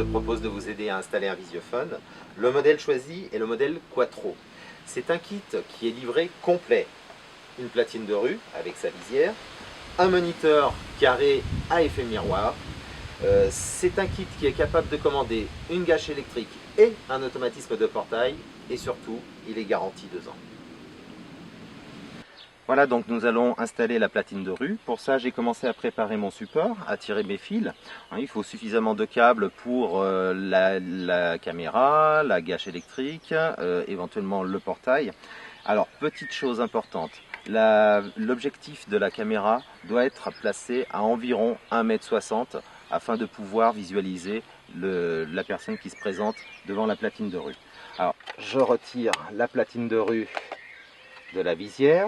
je propose de vous aider à installer un visiophone. Le modèle choisi est le modèle Quattro. C'est un kit qui est livré complet. Une platine de rue avec sa visière, un moniteur carré à effet miroir. C'est un kit qui est capable de commander une gâche électrique et un automatisme de portail, et surtout, il est garanti 2 ans. Voilà, donc nous allons installer la platine de rue. Pour ça, j'ai commencé à préparer mon support, à tirer mes fils. Il faut suffisamment de câbles pour la caméra, la gâche électrique, éventuellement le portail. Alors, petite chose importante, l'objectif de la caméra doit être placé à environ 1,60 m afin de pouvoir visualiser la personne qui se présente devant la platine de rue. Alors, je retire la platine de rue de la visière.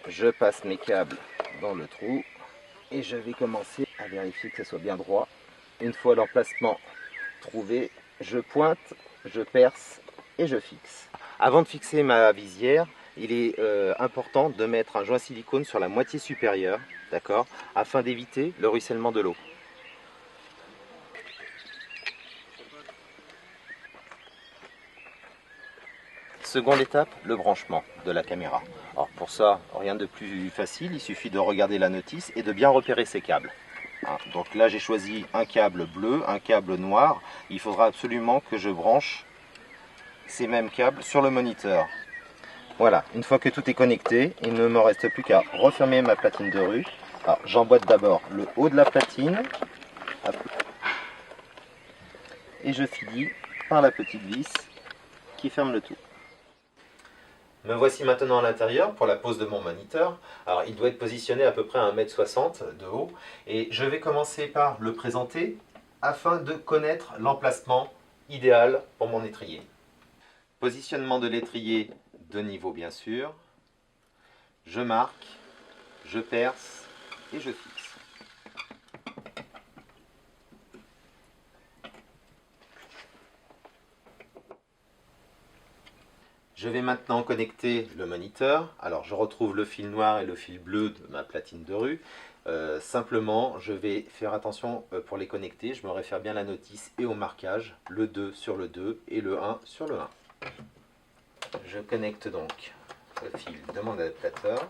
Je passe mes câbles dans le trou et je vais commencer à vérifier que ce soit bien droit. Une fois l'emplacement trouvé, je pointe, je perce et je fixe. Avant de fixer ma visière, il est important de mettre un joint silicone sur la moitié supérieure, d'accord, afin d'éviter le ruissellement de l'eau. Seconde étape, le branchement de la caméra. Alors pour ça, rien de plus facile, il suffit de regarder la notice et de bien repérer ses câbles. Donc là j'ai choisi un câble bleu, un câble noir. Il faudra absolument que je branche ces mêmes câbles sur le moniteur. Voilà, une fois que tout est connecté, il ne me reste plus qu'à refermer ma platine de rue. Alors j'emboîte d'abord le haut de la platine et je finis par la petite vis qui ferme le tout. Me voici maintenant à l'intérieur pour la pose de mon moniteur. Alors il doit être positionné à peu près à 1,60 m de haut et je vais commencer par le présenter afin de connaître l'emplacement idéal pour mon étrier. Positionnement de l'étrier de niveau bien sûr. Je marque, je perce et je fixe. Je vais maintenant connecter le moniteur. Alors je retrouve le fil noir et le fil bleu de ma platine de rue. Simplement, je vais faire attention pour les connecter. Je me réfère bien à la notice et au marquage. Le 2 sur le 2 et le 1 sur le 1. Je connecte donc le fil de mon adaptateur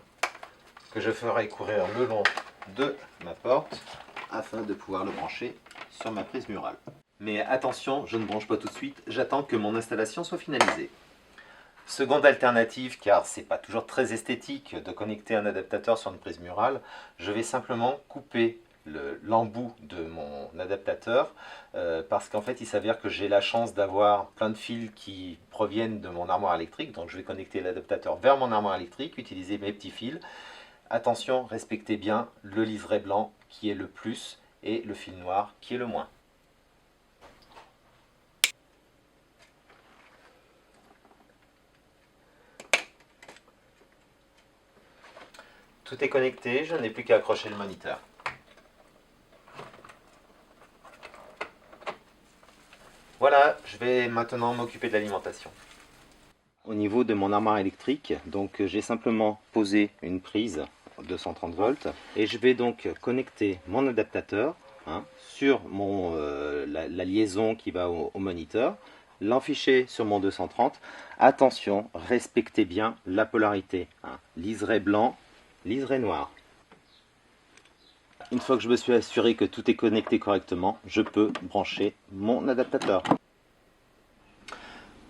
que je ferai courir le long de ma porte afin de pouvoir le brancher sur ma prise murale. Mais attention, je ne branche pas tout de suite. J'attends que mon installation soit finalisée. Seconde alternative, car c'est pas toujours très esthétique de connecter un adaptateur sur une prise murale, je vais simplement couper l'embout de mon adaptateur parce qu'en fait il s'avère que j'ai la chance d'avoir plein de fils qui proviennent de mon armoire électrique, donc je vais connecter l'adaptateur vers mon armoire électrique, utiliser mes petits fils. Attention, respectez bien le liseré blanc qui est le plus et le fil noir qui est le moins. Tout est connecté, je n'ai plus qu'à accrocher le moniteur. Voilà, je vais maintenant m'occuper de l'alimentation. Au niveau de mon armoire électrique, donc j'ai simplement posé une prise 230 volts et je vais donc connecter mon adaptateur sur la liaison qui va au moniteur, l'enficher sur mon 230. Attention, respectez bien la polarité. Liseré blanc, liseré noir. Une fois que je me suis assuré que tout est connecté correctement, je peux brancher mon adaptateur.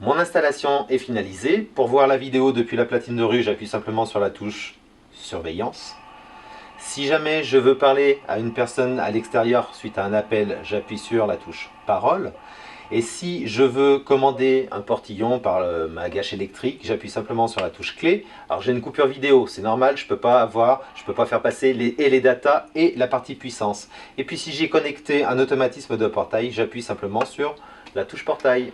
Mon installation est finalisée. Pour voir la vidéo depuis la platine de rue, j'appuie simplement sur la touche surveillance. Si jamais je veux parler à une personne à l'extérieur suite à un appel, j'appuie sur la touche parole. Et si je veux commander un portillon par ma gâche électrique, j'appuie simplement sur la touche clé. Alors j'ai une coupure vidéo, c'est normal, je peux pas faire passer les datas et la partie puissance. Et puis si j'ai connecté un automatisme de portail, j'appuie simplement sur la touche portail.